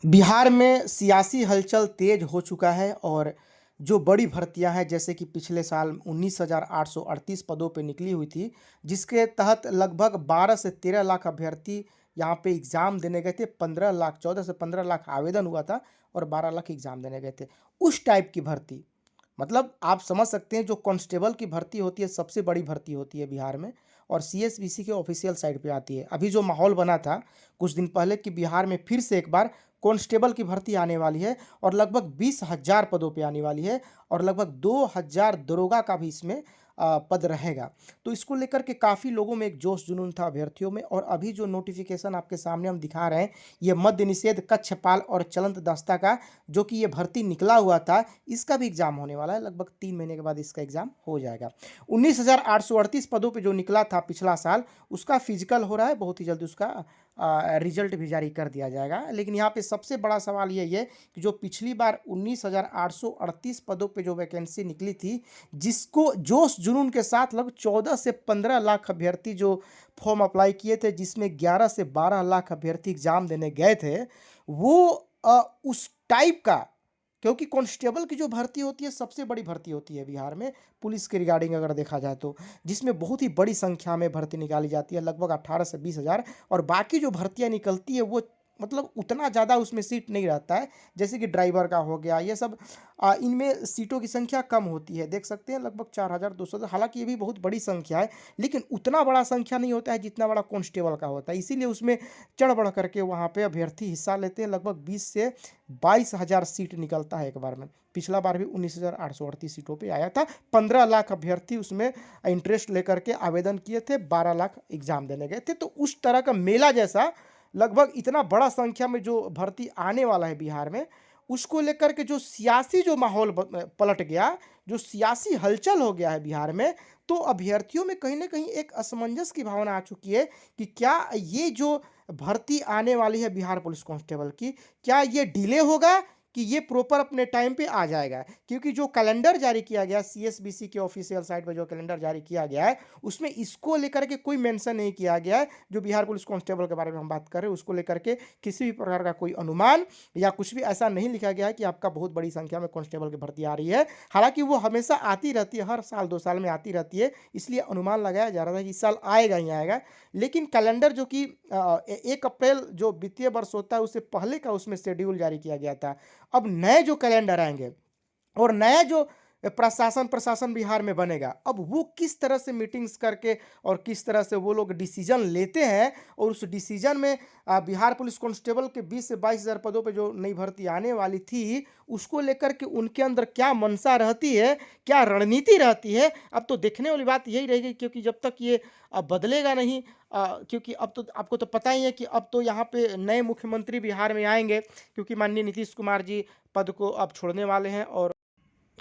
बिहार में सियासी हलचल तेज हो चुका है और जो बड़ी भर्तियां हैं जैसे कि पिछले साल 19,838 पदों पे निकली हुई थी, जिसके तहत लगभग 12 से 13 लाख अभ्यर्थी यहाँ पे एग्ज़ाम देने गए थे। 15 लाख 14 से 15 लाख आवेदन हुआ था और 12 लाख एग्ज़ाम देने गए थे। उस टाइप की भर्ती, मतलब आप समझ सकते हैं, जो कांस्टेबल की भर्ती होती है सबसे बड़ी भर्ती होती है बिहार में और सीएसबीसी के ऑफिशियल साइट पे आती है। अभी जो माहौल बना था कुछ दिन पहले कि बिहार में फिर से एक बार कांस्टेबल की भर्ती आने वाली है और लगभग 20,000 पदों पे आने वाली है और लगभग 2,000 दरोगा का भी इसमें पद रहेगा। तो इसको लेकर के काफ़ी लोगों में एक जोश जुनून था अभ्यर्थियों में। और अभी जो नोटिफिकेशन आपके सामने हम दिखा रहे हैं, ये मद्य निषेध कक्षपाल और चलंत दस्ता का, जो कि ये भर्ती निकला हुआ था, इसका भी एग्जाम होने वाला है। लगभग 3 महीने के बाद इसका एग्जाम हो जाएगा। 19,838 पदों पे जो निकला था पिछला साल, उसका फिजिकल हो रहा है, बहुत ही जल्दी उसका रिजल्ट भी जारी कर दिया जाएगा। लेकिन यहाँ पे सबसे बड़ा सवाल यही है कि जो पिछली बार 19,838 पदों पे जो वैकेंसी निकली थी, जिसको जोश जुनून के साथ लगभग 14 से 15 लाख अभ्यर्थी जो फॉर्म अप्लाई किए थे, जिसमें 11 से 12 लाख अभ्यर्थी एग्जाम देने गए थे, वो उस टाइप का, क्योंकि कांस्टेबल की जो भर्ती होती है सबसे बड़ी भर्ती होती है बिहार में, पुलिस के रिगार्डिंग अगर देखा जाए तो, जिसमें बहुत ही बड़ी संख्या में भर्ती निकाली जाती है, लगभग 18 से 20 हज़ार। और बाकी जो भर्तियां निकलती है वो मतलब उतना ज़्यादा उसमें सीट नहीं रहता है, जैसे कि ड्राइवर का हो गया, ये सब इनमें सीटों की संख्या कम होती है। देख सकते हैं लगभग 4,200, हालांकि ये भी बहुत बड़ी संख्या है, लेकिन उतना बड़ा संख्या नहीं होता है जितना बड़ा कांस्टेबल का होता है। इसीलिए उसमें चढ़ बढ़ करके वहाँ पे अभ्यर्थी हिस्सा लेते हैं। लगभग 20 से 22 हज़ार सीट निकलता है एक बार में। पिछला बार भी 19,838 सीटों पे आया था। 15 लाख अभ्यर्थी उसमें इंटरेस्ट लेकर के आवेदन किए थे, 12 लाख एग्जाम देने गए थे। तो उस तरह का मेला जैसा लगभग इतना बड़ा संख्या में जो भर्ती आने वाला है बिहार में, उसको लेकर के जो सियासी जो माहौल पलट गया, जो सियासी हलचल हो गया है बिहार में, तो अभ्यर्थियों में कहीं ना कहीं एक असमंजस की भावना आ चुकी है कि क्या ये जो भर्ती आने वाली है बिहार पुलिस कांस्टेबल की, क्या ये डिले होगा कि ये प्रॉपर अपने टाइम पे आ जाएगा। क्योंकि जो कैलेंडर जारी किया गया सीएसबीसी के ऑफिशियल साइट पर, जो कैलेंडर जारी किया गया है, उसमें इसको लेकर के कोई मेंशन नहीं किया गया है। जो बिहार पुलिस कांस्टेबल के बारे में हम बात कर रहे हैं, उसको लेकर के किसी भी प्रकार का कोई अनुमान या कुछ भी ऐसा नहीं लिखा गया है कि आपका बहुत बड़ी संख्या में कांस्टेबल की भर्ती आ रही है। हालांकि वो हमेशा आती रहती है, हर साल 2 साल में आती रहती है, इसलिए अनुमान लगाया जा रहा था कि इस साल आएगा ही आएगा। लेकिन कैलेंडर जो कि 1 अप्रैल जो वित्तीय वर्ष होता है उससे पहले का, उसमें शेड्यूल जारी किया गया था। अब नए जो कैलेंडर आएंगे और नया जो प्रशासन प्रशासन बिहार में बनेगा, अब वो किस तरह से मीटिंग्स करके और किस तरह से वो लोग डिसीजन लेते हैं, और उस डिसीजन में बिहार पुलिस कांस्टेबल के 20 से 22 हज़ार पदों पे जो नई भर्ती आने वाली थी, उसको लेकर के उनके अंदर क्या मंशा रहती है, क्या रणनीति रहती है, अब तो देखने वाली बात यही रहेगी। क्योंकि जब तक ये बदलेगा नहीं, क्योंकि अब तो आपको तो पता ही है कि अब तो यहाँ पे नए मुख्यमंत्री बिहार में आएंगे, क्योंकि माननीय नीतीश कुमार जी पद को अब छोड़ने वाले हैं। और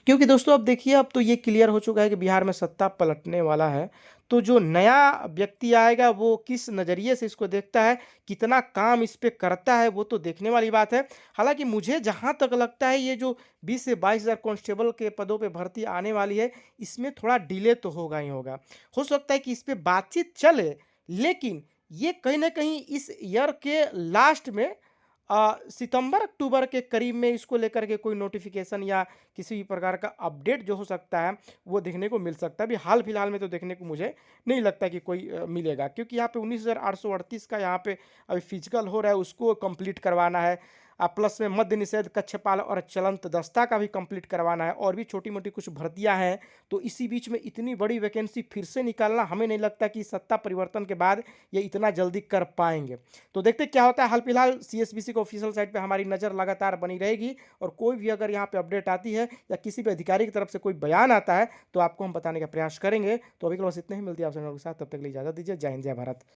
क्योंकि दोस्तों अब देखिए, अब तो ये क्लियर हो चुका है कि बिहार में सत्ता पलटने वाला है। तो जो नया व्यक्ति आएगा वो किस नज़रिए से इसको देखता है, कितना काम इस पे करता है, वो तो देखने वाली बात है। हालाँकि मुझे जहाँ तक लगता है, ये जो 20 से 22 हज़ार कांस्टेबल के पदों पे भर्ती आने वाली है, इसमें थोड़ा डिले तो होगा ही होगा। हो सकता है कि इस पे बातचीत चले, लेकिन ये कहीं न कहीं इस ईयर के लास्ट में सितंबर अक्टूबर के करीब में इसको लेकर के कोई नोटिफिकेशन या किसी भी प्रकार का अपडेट जो हो सकता है, वो देखने को मिल सकता है। अभी हाल फिलहाल में तो देखने को मुझे नहीं लगता कि कोई मिलेगा, क्योंकि यहाँ पे 19,838 का यहाँ पे अभी फिजिकल हो रहा है, उसको कंप्लीट करवाना है। प्लस में मद्य निषेध कक्षपाल और चलंत दस्ता का भी कंप्लीट करवाना है, और भी छोटी मोटी कुछ भर्तियां हैं। तो इसी बीच में इतनी बड़ी वैकेंसी फिर से निकालना, हमें नहीं लगता कि सत्ता परिवर्तन के बाद ये इतना जल्दी कर पाएंगे। तो देखते क्या होता है। हाल फिलहाल सीएसबीसी को ऑफिशियल साइट पे हमारी नज़र लगातार बनी रहेगी, और कोई भी अगर यहाँ पे अपडेट आती है या किसी भी अधिकारी की तरफ से कोई बयान आता है, तो आपको हम बताने का प्रयास करेंगे। तो अभी के लिए बस इतने ही, मिलती है आपसे के साथ, तब तक के लिए इजाजत दीजिए। जय हिंद, जय भारत।